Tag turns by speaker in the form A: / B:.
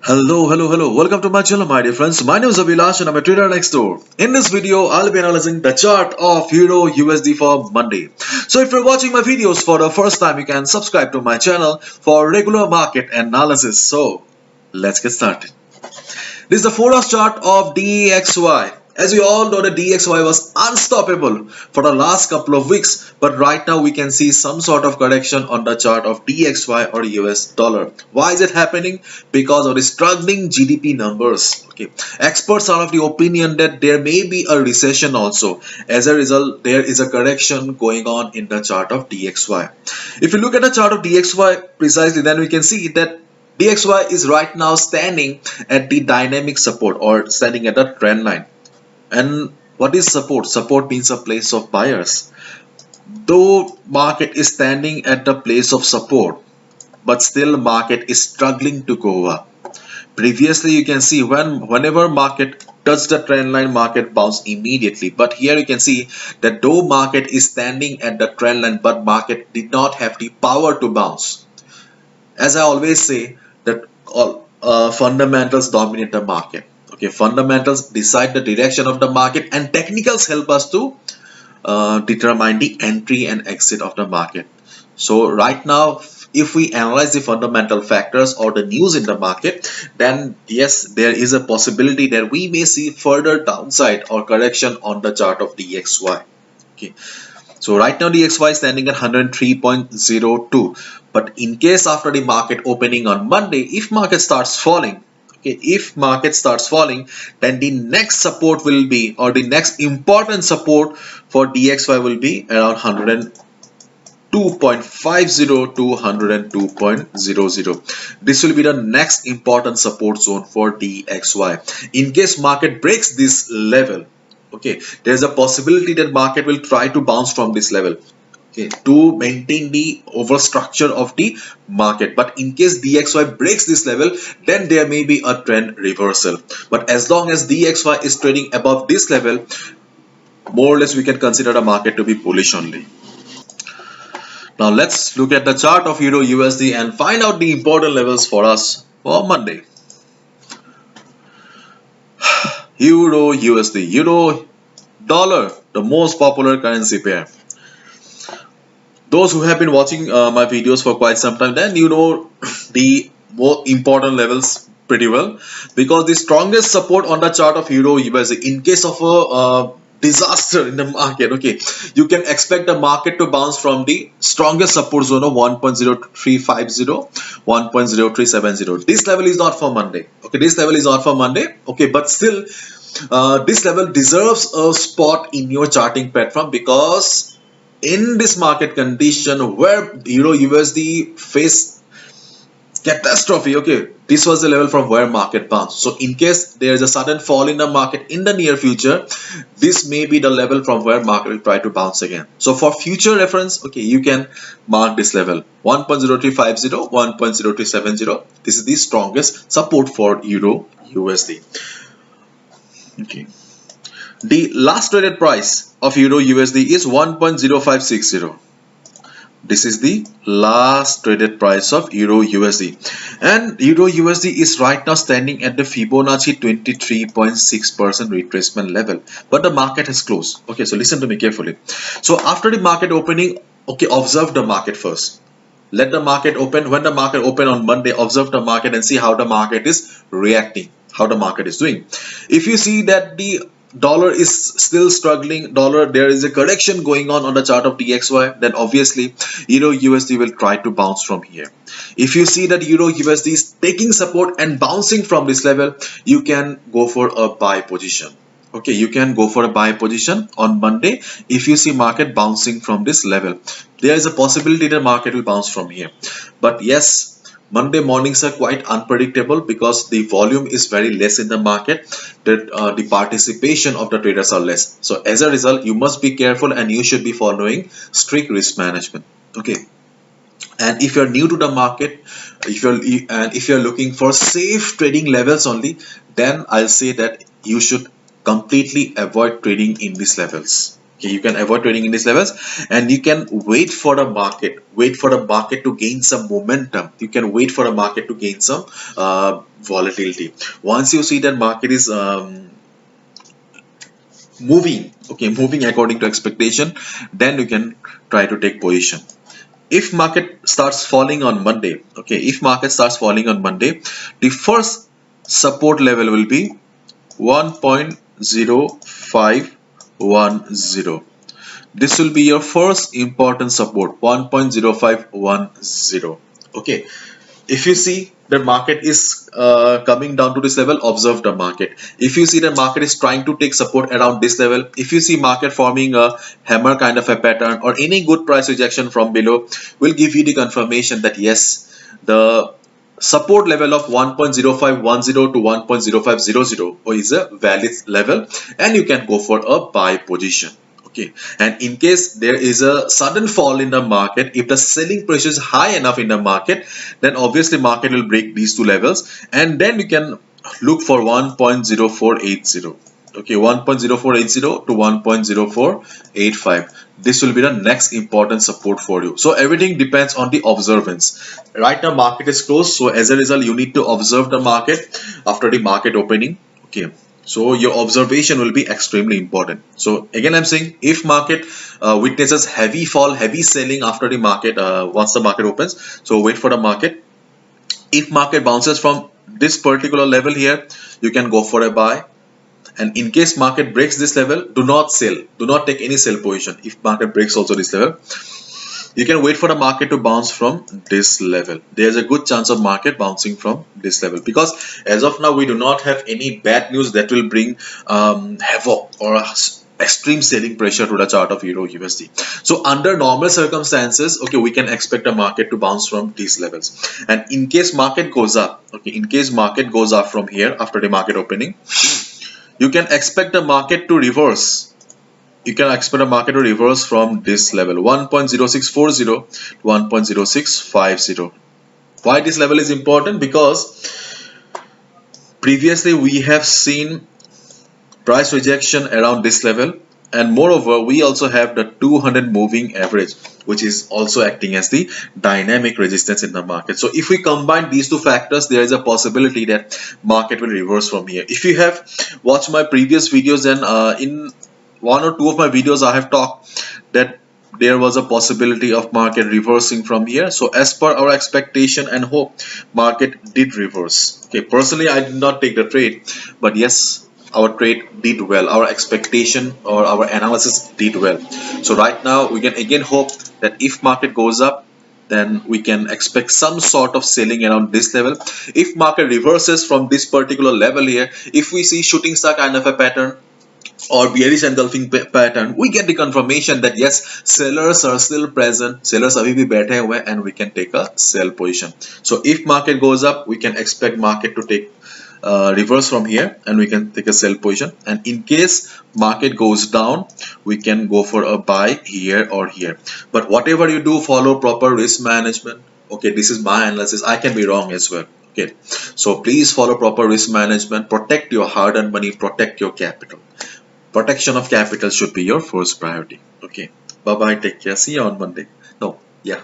A: Hello. Welcome to my channel, my dear friends. My name is Abhilash and I'm a trader next door. In this video, I'll be analyzing the chart of Euro USD for Monday. So if you're watching my videos for the first time, you can subscribe to my channel for regular market analysis. So let's get started. This is the 4 hour chart of DXY. As we all know, the DXY was unstoppable for the last couple of weeks, but right now we can see some sort of correction on the chart of DXY or US dollar. Why is it happening? Because of the struggling GDP numbers. Okay, experts are of the opinion that there may be a recession also. As a result, there is a correction going on in the chart of DXY. If you look at the chart of DXY precisely, then we can see that DXY is right now standing at the dynamic support or standing at the trend line. And what is support? Support means a place of buyers. Though market is standing at the place of support, but still market is struggling to go up. Previously, you can see whenever market touched the trend line, market bounced immediately. But here you can see that though market is standing at the trend line, but market did not have the power to bounce. As I always say, that all fundamentals dominate the market. Okay, fundamentals decide the direction of the market, and technicals help us to determine the entry and exit of the market. So right now, if we analyze the fundamental factors or the news in the market, then yes, there is a possibility that we may see further downside or correction on the chart of DXY. Okay, so right now DXY is standing at 103.02. But in case after the market opening on Monday, if market starts falling, okay, if market starts falling, then the next support will be, or the next important support for DXY will be around 102.50 to 102.00. This will be the next important support zone for DXY. In case market breaks this level, okay, there's a possibility that market will try to bounce from this level, okay, to maintain the overall structure of the market. But in case DXY breaks this level, then there may be a trend reversal. But as long as DXY is trading above this level, more or less we can consider the market to be bullish only. Now let's look at the chart of Euro USD and find out the important levels for us for Monday. Euro USD, Euro dollar, the most popular currency pair. Those who have been watching my videos for quite some time, then you know the more important levels pretty well, because the strongest support on the chart of Euro USD, in case of a disaster in the market, okay, you can expect the market to bounce from the strongest support zone of 1.0350, 1.0370. This level is not for Monday. Okay, this level is not for Monday. Okay, but still, this level deserves a spot in your charting platform, because in this market condition where Euro USD faced catastrophe, okay, this was the level from where market bounced. So in case there is a sudden fall in the market in the near future, this may be the level from where market will try to bounce again. So for future reference, okay, you can mark this level 1.0350, 1.0370. This is the strongest support for Euro USD. Okay, the last traded price of Euro USD is 1.0560. This is the last traded price of Euro USD, and Euro USD is right now standing at the Fibonacci 23.6% retracement level, but the market has closed. Okay, so listen to me carefully. So after the market opening, okay, observe the market first. Let the market open. When the market open on Monday, observe the market and see how the market is reacting, how the market is doing. If you see that the dollar is still struggling, there is a correction going on the chart of DXY, then obviously Euro USD will try to bounce from here. If you see that Euro USD is taking support and bouncing from this level, you can go for a buy position. Okay, you can go for a buy position on Monday. If you see market bouncing from this level, there is a possibility the market will bounce from here. But yes, Monday mornings are quite unpredictable because the volume is very less in the market. The participation of the traders are less. So as a result, you must be careful and you should be following strict risk management. Okay. And if you're new to the market, if you're looking for safe trading levels only, then I'll say that you should completely avoid trading in these levels. Okay, you can avoid trading in these levels, and you can wait for the market to gain some momentum. You can wait for the market to gain some volatility. Once you see that market is moving according to expectation, then you can try to take position. If market starts falling on Monday, the first support level will be 1.0510. This will be your first important support, 1.0510. Okay, if you see the market is coming down to this level, observe the market. If you see the market is trying to take support around this level, if you see market forming a hammer kind of a pattern or any good price rejection from below, will give you the confirmation that yes, the support level of 1.0510 to 1.0500 is a valid level, and you can go for a buy position. Okay, and in case there is a sudden fall in the market, if the selling pressure is high enough in the market, then obviously market will break these two levels, and then you can look for 1.0480. Okay, 1.0480 to 1.0485. This will be the next important support for you. So everything depends on the observance. Right now market is closed, so as a result you need to observe the market after the market opening. Okay, so your observation will be extremely important. So again I'm saying, if market witnesses heavy fall, heavy selling after the market, once the market opens, so wait for the market. If market bounces from this particular level here, you can go for a buy. And in case market breaks this level, do not sell, do not take any sell position. If market breaks also this level, you can wait for the market to bounce from this level. There's a good chance of market bouncing from this level, because as of now we do not have any bad news that will bring havoc or extreme selling pressure to the chart of Euro USD. So under normal circumstances, okay, we can expect the market to bounce from these levels. And in case market goes up, okay, in case market goes up from here after the market opening, you can expect the market to reverse. You can expect a market to reverse from this level, 1.0640 to 1.0650. Why this level is important? Because previously we have seen price rejection around this level, and moreover we also have the 200 moving average, which is also acting as the dynamic resistance in the market. So if we combine these two factors, there is a possibility that market will reverse from here. If you have watched my previous videos, then in one or two of my videos I have talked that there was a possibility of market reversing from here. So as per our expectation and hope, market did reverse. Okay, personally I did not take the trade, but yes, our trade did well, our expectation or our analysis did well. So right now we can again hope that if market goes up, then we can expect some sort of selling around this level. If market reverses from this particular level here, if we see shooting star kind of a pattern or bearish engulfing pattern, we get the confirmation that yes, sellers are still present, sellers are bhi baithe hue, and we can take a sell position. So if market goes up, we can expect market to take reverse from here, and we can take a sell position. And in case market goes down, we can go for a buy here or here. But whatever you do, follow proper risk management. Okay, this is my analysis, I can be wrong as well. Okay, so please follow proper risk management, protect your hard-earned money, protect your capital. Protection of capital should be your first priority. Okay, bye bye, take care, see you on Monday. No, yeah.